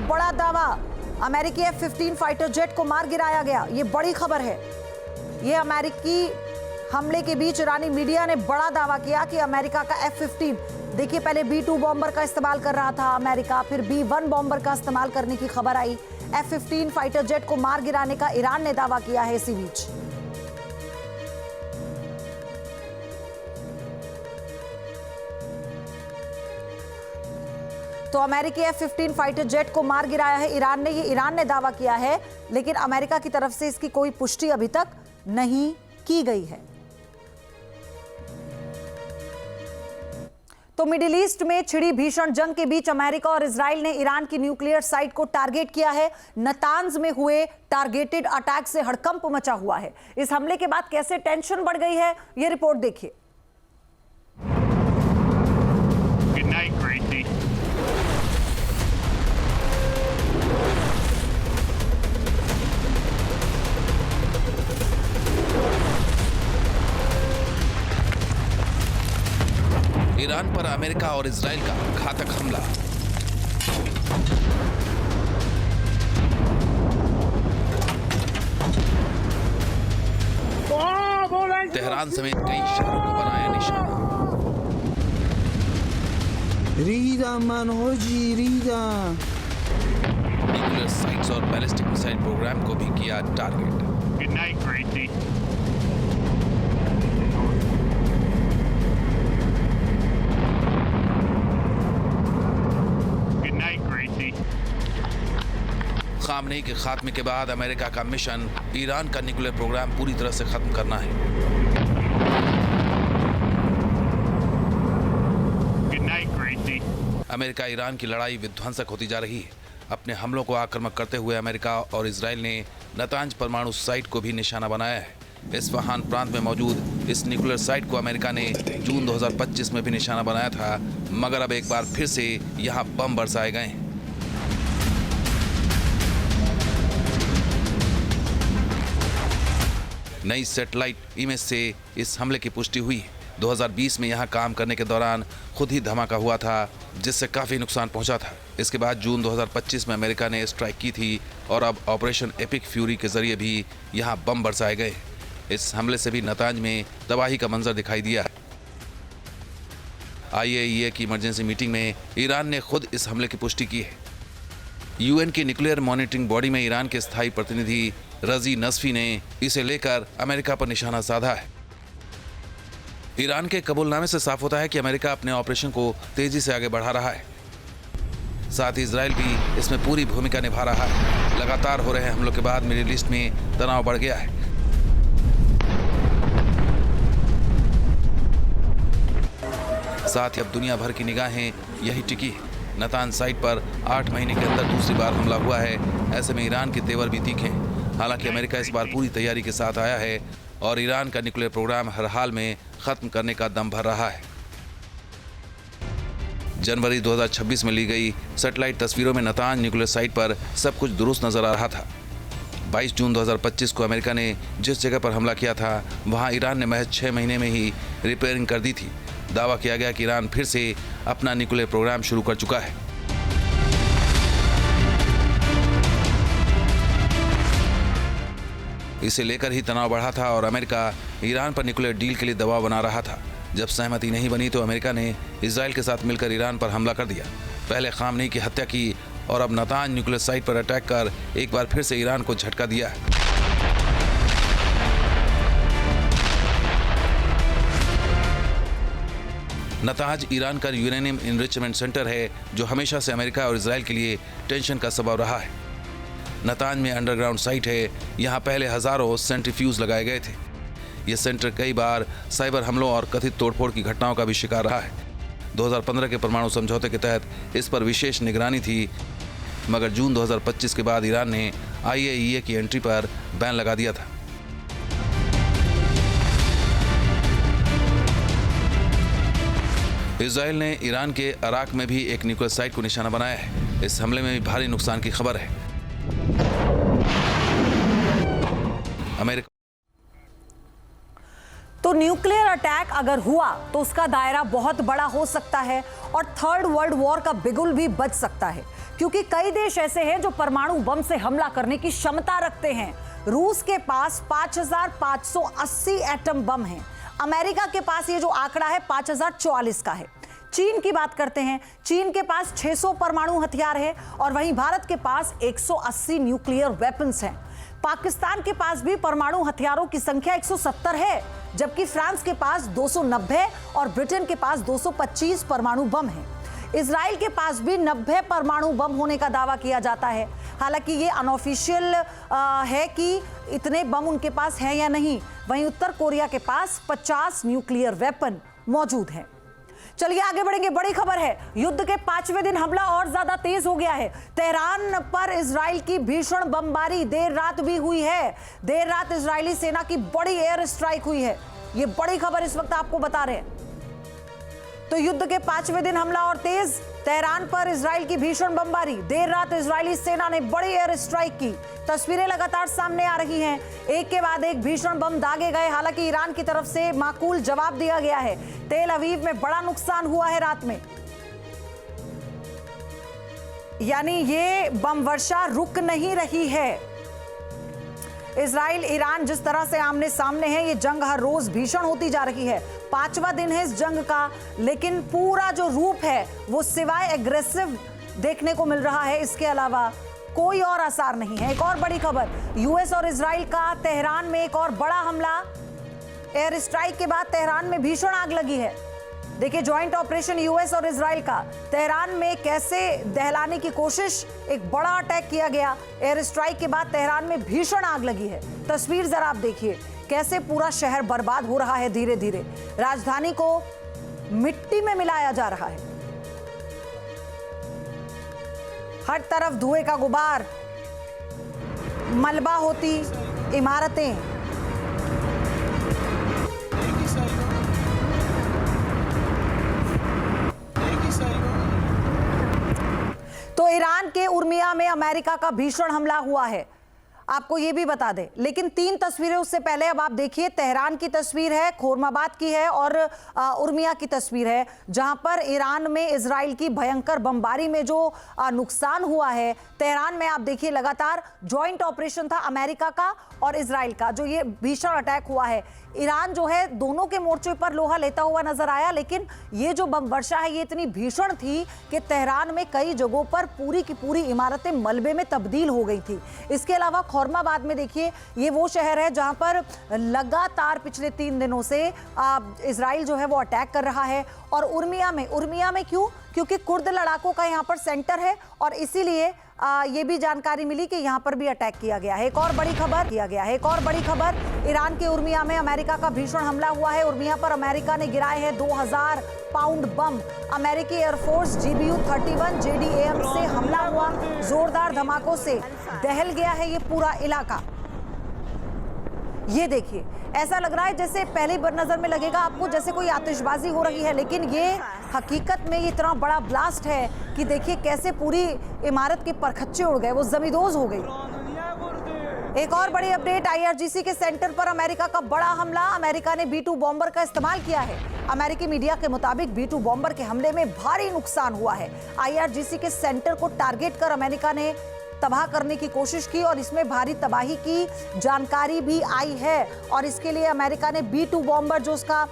बड़ा दावा, अमेरिकी F-15 फाइटर जेट को मार गिराया गया। ये बड़ी खबर है। ये अमेरिकी हमले के बीच ईरानी मीडिया ने बड़ा दावा किया कि अमेरिका का F-15, देखिए पहले B-2 बॉम्बर का इस्तेमाल कर रहा था अमेरिका, फिर B-1 बॉम्बर का इस्तेमाल करने की खबर आई। F-15 फाइटर जेट को मार गिराने का ईरान ने दावा किया है। इसी बीच तो अमेरिकी F-15 फाइटर जेट को मार गिराया है ईरान ने, ये ईरान ने दावा किया है, लेकिन अमेरिका की तरफ से इसकी कोई पुष्टि अभी तक नहीं की गई है। तो मिडिल ईस्ट में छिड़ी भीषण जंग के बीच अमेरिका और इजराइल ने ईरान की न्यूक्लियर साइट को टारगेट किया है। नतांज में हुए टारगेटेड अटैक से हड़कंप मचा हुआ है। इस हमले के बाद कैसे टेंशन बढ़ गई है, यह रिपोर्ट देखिए। ईरान पर अमेरिका और इजराइल का घातक हमला। तेहरान समेत कई शहरों को बनाया निशाना। न्यूक्लियर साइट्स और बैलिस्टिक मिसाइल प्रोग्राम को भी किया टारगेट। खामनेई के खात्मे के बाद अमेरिका का मिशन ईरान का न्यूक्लियर प्रोग्राम पूरी तरह से खत्म करना है। अमेरिका ईरान की लड़ाई विध्वंसक होती जा रही है। अपने हमलों को आक्रामक करते हुए अमेरिका और इजराइल ने नतांज परमाणु साइट को भी निशाना बनाया है। इस्फहान प्रांत में मौजूद इस न्यूक्लियर साइट को अमेरिका ने जून 2025 में भी निशाना बनाया था, मगर अब एक बार फिर से यहाँ बम बरसाए गए हैं। नई सैटेलाइट इमेज से इस हमले की पुष्टि हुई है। 2020 में यहां काम करने के दौरान खुद ही धमाका हुआ था, जिससे काफी नुकसान पहुंचा था। इसके बाद जून 2025 में अमेरिका ने स्ट्राइक की थी और अब ऑपरेशन एपिक फ्यूरी के जरिए भी यहां बम बरसाए गए। इस हमले से भी नतांज में तबाही का मंजर दिखाई दिया है। IAEA की इमरजेंसी मीटिंग में ईरान ने खुद इस हमले की पुष्टि की है। UN की न्यूक्लियर मॉनिटरिंग बॉडी में ईरान के स्थायी प्रतिनिधि रजी नसफी ने इसे लेकर अमेरिका पर निशाना साधा है। ईरान के कबूलनामे से साफ होता है कि अमेरिका अपने ऑपरेशन को तेजी से आगे बढ़ा रहा है। साथ ही इजराइल भी इसमें पूरी भूमिका निभा रहा है। लगातार हो रहे हमलों के बाद मिडिल ईस्ट में तनाव बढ़ गया है। साथ ही अब दुनिया भर की निगाहें यही टिकी है। नतांज साइट पर 8 महीने के अंदर दूसरी बार हमला हुआ है। ऐसे में ईरान के तेवर भी तीखे हैं। हालांकि अमेरिका इस बार पूरी तैयारी के साथ आया है और ईरान का न्यूक्लियर प्रोग्राम हर हाल में खत्म करने का दम भर रहा है। जनवरी 2026 में ली गई सैटेलाइट तस्वीरों में नतांज न्यूक्लियर साइट पर सब कुछ दुरुस्त नजर आ रहा था। 22 जून 2025 को अमेरिका ने जिस जगह पर हमला किया था, वहां ईरान ने महज 6 महीने में ही रिपेयरिंग कर दी थी। दावा किया गया कि ईरान फिर से अपना न्यूक्लियर प्रोग्राम शुरू कर चुका है। इसे लेकर ही तनाव बढ़ा था और अमेरिका ईरान पर न्यूक्लियर डील के लिए दबाव बना रहा था। जब सहमति नहीं बनी तो अमेरिका ने इजराइल के साथ मिलकर ईरान पर हमला कर दिया। पहले खामनेई की हत्या की और अब नतांज न्यूक्लियर साइट पर अटैक कर एक बार फिर से ईरान को झटका दिया है। नतांज ईरान का यूरेनियम इनरिचमेंट सेंटर है, जो हमेशा से अमेरिका और इजराइल के लिए टेंशन का सबब रहा है। नतांज में अंडरग्राउंड साइट है। यहाँ पहले हजारों सेंट्रीफ्यूज लगाए गए थे। ये सेंटर कई बार साइबर हमलों और कथित तोड़फोड़ की घटनाओं का भी शिकार रहा है। 2015 के परमाणु समझौते के तहत इस पर विशेष निगरानी थी, मगर जून 2025 के बाद ईरान ने IAEA की एंट्री पर बैन लगा दिया था। इजराइल ने ईरान के अराक में भी एक न्यूक्लियर साइट को निशाना बनाया है। इस हमले में भी भारी नुकसान की खबर है। अमेरिका तो न्यूक्लियर अटैक अगर हुआ तो उसका दायरा बहुत बड़ा हो सकता है और थर्ड वर्ल्ड वॉर का बिगुल भी बच सकता है, क्योंकि कई देश ऐसे हैं जो परमाणु बम से हमला करने की क्षमता रखते हैं। रूस के पास 5580 एटम बम हैं। अमेरिका के पास ये जो आंकड़ा है 5044 का है। चीन की बात करते हैं, चीन के पास 600 परमाणु हथियार है और वहीं भारत के पास 180 न्यूक्लियर वेपन्स हैं। पाकिस्तान के पास भी परमाणु हथियारों की संख्या 170 है, जबकि फ्रांस के पास 290 और ब्रिटेन के पास 225 परमाणु बम हैं। इजराइल के पास भी 90 परमाणु बम होने का दावा किया जाता है। हालांकि ये अनऑफिशियल है कि इतने बम उनके पास हैं या नहीं। वहीं उत्तर कोरिया के पास 50 न्यूक्लियर वेपन मौजूद हैं। चलिए आगे बढ़ेंगे। बड़ी खबर है, युद्ध के 5वें दिन हमला और ज्यादा तेज हो गया है। तेहरान पर इजराइल की भीषण बमबारी देर रात भी हुई है। देर रात इजरायली सेना की बड़ी एयर स्ट्राइक हुई है। ये बड़ी खबर इस वक्त आपको बता रहे हैं। तो युद्ध के 5वें दिन हमला और तेज, तेहरान पर इजराइल की भीषण बमबारी। देर रात इजरायली सेना ने बड़ी एयर स्ट्राइक की। तस्वीरें लगातार सामने आ रही हैं। एक के बाद एक भीषण बम दागे गए। हालांकि ईरान की तरफ से माकूल जवाब दिया गया है। तेल अवीव में बड़ा नुकसान हुआ है रात में, यानी ये बम वर्षा रुक नहीं रही है। इजराइल ईरान जिस तरह से आमने सामने है, ये जंग हर रोज भीषण होती जा रही है। 5वां दिन है इस जंग का, लेकिन पूरा जो रूप है वो सिवाय एग्रेसिव देखने को मिल रहा है। इसके अलावा कोई और आसार नहीं है। एक और बड़ी खबर, यूएस और इजराइल का तेहरान में एक और बड़ा हमला। एयर स्ट्राइक के बाद तेहरान में भीषण आग लगी है। देखिए जॉइंट ऑपरेशन यूएस और इजराइल का तेहरान में कैसे दहलाने की कोशिश, एक बड़ा अटैक किया गया। एयर स्ट्राइक के बाद तेहरान में भीषण आग लगी है। तस्वीर जरा आप देखिए, कैसे पूरा शहर बर्बाद हो रहा है धीरे धीरे। राजधानी को मिट्टी में मिलाया जा रहा है। हर तरफ धुएं का गुबार, मलबा होती इमारतें। तो ईरान के उर्मिया में अमेरिका का भीषण हमला हुआ है, आपको ये भी बता दें। लेकिन 3 तस्वीरें उससे पहले अब आप देखिए। तेहरान की तस्वीर है, खोरमाबाद की है और उर्मिया की तस्वीर है, जहां पर ईरान में इजराइल की भयंकर बमबारी में जो नुकसान हुआ है। तेहरान में आप देखिए लगातार जॉइंट ऑपरेशन था अमेरिका का और इजराइल का, जो ये भीषण अटैक हुआ है। ईरान जो है दोनों के मोर्चे पर लोहा लेता हुआ नजर आया, लेकिन ये जो बम वर्षा है ये इतनी भीषण थी कि तेहरान में कई जगहों पर पूरी की पूरी इमारतें मलबे में तब्दील हो गई थी। इसके अलावा खोरमाबाद में देखिए, ये वो शहर है जहां पर लगातार पिछले 3 दिनों से इजराइल जो है वो अटैक कर रहा है। और उर्मिया में क्यों? क्योंकि कुर्द लड़ाकों का यहाँ पर सेंटर है और इसीलिए ये भी जानकारी मिली कि यहाँ पर भी अटैक किया गया है। एक और बड़ी खबर, ईरान के उर्मिया में अमेरिका का भीषण हमला हुआ है। उर्मिया पर अमेरिका ने गिराए हैं 2000 पाउंड बम। अमेरिकी एयरफोर्स GBU-31 JDAM से हमला हुआ। जोरदार धमाकों से दहल गया है ये पूरा इलाका। ये देखिए, ऐसा लग रहा है जैसे पहली नजर में लगेगा आपको जैसे कोई आतिशबाजी हो रही है, लेकिन ये हकीकत में इतना बड़ा ब्लास्ट है कि देखिए कैसे पूरी इमारत के परखच्चे उड़ गए, वो जमींदोज हो गई। एक और बड़ी अपडेट, IRGC के सेंटर पर अमेरिका का बड़ा हमला। अमेरिका ने B-2 बॉम्बर का इस्तेमाल किया है। अमेरिकी मीडिया के मुताबिक B-2 बॉम्बर के हमले में भारी नुकसान हुआ है। IRGC के सेंटर को टारगेट कर अमेरिका ने तबाह करने की कोशिश की और इसमें भारी तबाही की जानकारी भी आई है। और इसके लिए अमेरिका ने B-2 बॉम्बर, जो उसका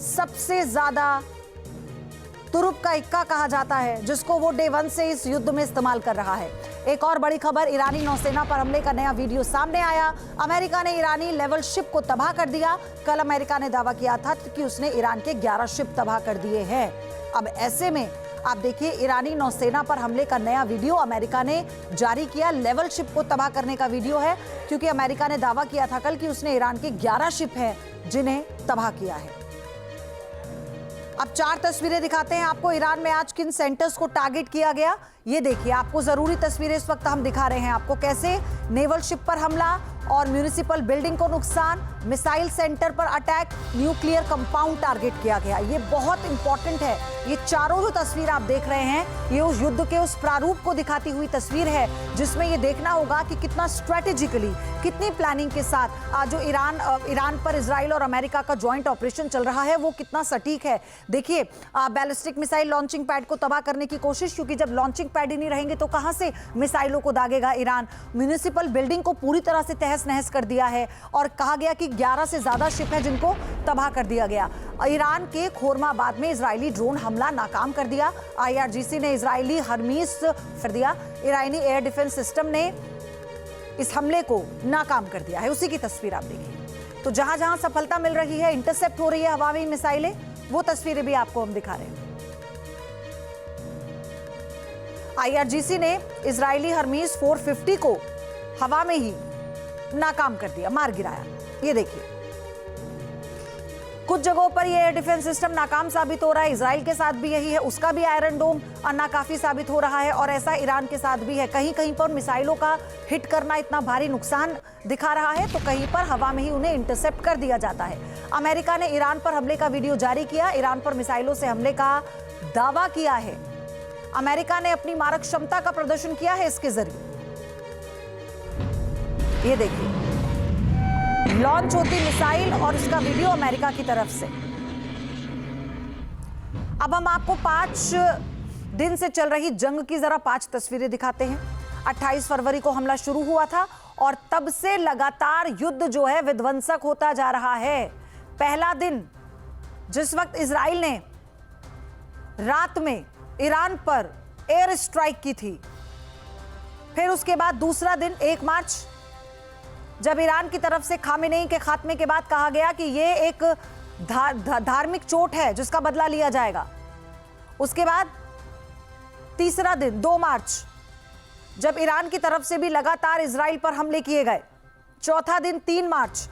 सबसे ज्यादा तुरुप का इक्का कहा जाता है, जिसको वो डे 1 से इस युद्ध में इस्तेमाल कर रहा है। एक और बड़ी खबर, ईरानी नौसेना पर हमले का नया वीडियो सामने आया। अमेरिका ने ईरानी लेवल शिप को तबाह कर दिया। कल अमेरिका ने दावा किया था कि उसने ईरान के 11 शिप तबाह कर दिए हैं। अब ऐसे में आप देखिए, ईरानी नौसेना पर हमले का नया वीडियो अमेरिका ने जारी किया। लेवल शिप को तबाह करने का वीडियो है, क्योंकि अमेरिका ने दावा किया था कल कि उसने ईरान के 11 शिप हैं जिन्हें तबाह किया है। अब 4 तस्वीरें दिखाते हैं आपको। ईरान में आज किन सेंटर्स को टारगेट किया गया, ये देखिए। आपको जरूरी तस्वीरें इस वक्त हम दिखा रहे हैं आपको, कैसे नेवल शिप पर हमला और म्यूनिसिपल बिल्डिंग को नुकसान, मिसाइल सेंटर पर अटैक, न्यूक्लियर कंपाउंड टारगेट किया गया। ये बहुत इंपॉर्टेंट है। ये चारों जो तस्वीर आप देख रहे हैं, ये उस युद्ध के उस प्रारूप को दिखाती हुई तस्वीर है, जिसमें ये देखना होगा कि कितना स्ट्रेटेजिकली, कितनी प्लानिंग के साथ जो ईरान पर इजराइल और अमेरिका का ज्वाइंट ऑपरेशन चल रहा है वो कितना सटीक है। देखिए, बैलिस्टिक मिसाइल लॉन्चिंग पैड को तबाह करने की कोशिश, क्योंकि जब लॉन्चिंग पैड ही नहीं रहेंगे तो कहां से मिसाइलों को दागेगा ईरान। म्यूनिसिपल बिल्डिंग को पूरी तरह से तहस नहस कर दिया है और कहा गया कि 11 से ज्यादा शिप है जिनको तबाह कर दिया गया। ईरान के खोरमाबाद में इजरायली ड्रोन हमला नाकाम कर दिया। IRGC ने इजरायली हरमीस कर दिया। ईरानी एयर डिफेंस सिस्टम ने इस हमले को नाकाम कर दिया है। उसी की तस्वीर आप देखिए। तो जहां जहां सफलता मिल रही है, इंटरसेप्ट हो रही है हवाई मिसाइलें, वो तस्वीरें भी आपको हम दिखा रहे हैं। IRGC ने इजरायली हरमीस 450 को हवा में ही नाकाम कर दिया, मार गिराया। ये देखिए, कुछ जगहों पर ये एयर डिफेंस सिस्टम नाकाम साबित हो रहा है। इजराइल के साथ भी यही है, उसका भी आयरन डोम नाकाफी साबित हो रहा है और ऐसा ईरान के साथ भी है। कहीं कहीं पर मिसाइलों का हिट करना इतना भारी नुकसान दिखा रहा है तो कहीं पर हवा में ही उन्हें इंटरसेप्ट कर दिया जाता है। अमेरिका ने ईरान पर हमले का वीडियो जारी किया। ईरान पर मिसाइलों से हमले का दावा किया है। अमेरिका ने अपनी मारक क्षमता का प्रदर्शन किया है इसके जरिए। ये देखिए, लॉन्च होती मिसाइल और इसका वीडियो अमेरिका की तरफ से। अब हम आपको 5 दिन से चल रही जंग की जरा 5 तस्वीरें दिखाते हैं। 28 फरवरी को हमला शुरू हुआ था और तब से लगातार युद्ध जो है विध्वंसक होता जा रहा है। पहला दिन जिस वक्त इजराइल ने रात में ईरान पर एयर स्ट्राइक की थी, फिर उसके बाद दूसरा दिन 1 मार्च जब ईरान की तरफ से खामेनेई के खात्मे के बाद कहा गया कि ये एक धार्मिक चोट है जिसका बदला लिया जाएगा। उसके बाद तीसरा दिन 2 मार्च जब ईरान की तरफ से भी लगातार इजराइल पर हमले किए गए। चौथा दिन 3 मार्च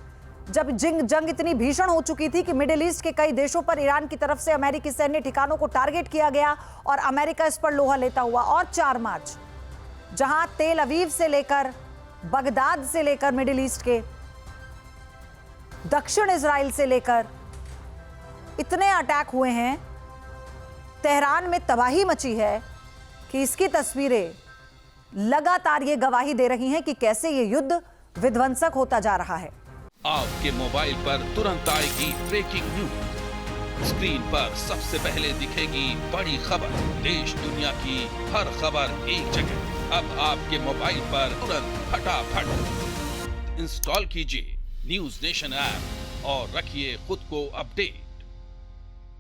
जब जंग इतनी भीषण हो चुकी थी कि मिडिल ईस्ट के कई देशों पर ईरान की तरफ से अमेरिकी सैन्य ठिकानों को टारगेट किया गया और अमेरिका इस पर लोहा लेता हुआ। और 4 मार्च जहां तेल अवीव से लेकर बगदाद से लेकर मिडिल ईस्ट के दक्षिण इजराइल से लेकर इतने अटैक हुए हैं, तेहरान में तबाही मची है कि इसकी तस्वीरें लगातार ये गवाही दे रही हैं कि कैसे ये युद्ध विध्वंसक होता जा रहा है। आपके मोबाइल पर तुरंत आएगी ब्रेकिंग न्यूज। स्क्रीन पर सबसे पहले दिखेगी बड़ी खबर। देश दुनिया की हर खबर एक जगह। अब आपके मोबाइल पर तुरंत फटाफट इंस्टॉल कीजिए न्यूज़ नेशन ऐप और रखिए खुद को अपडेट।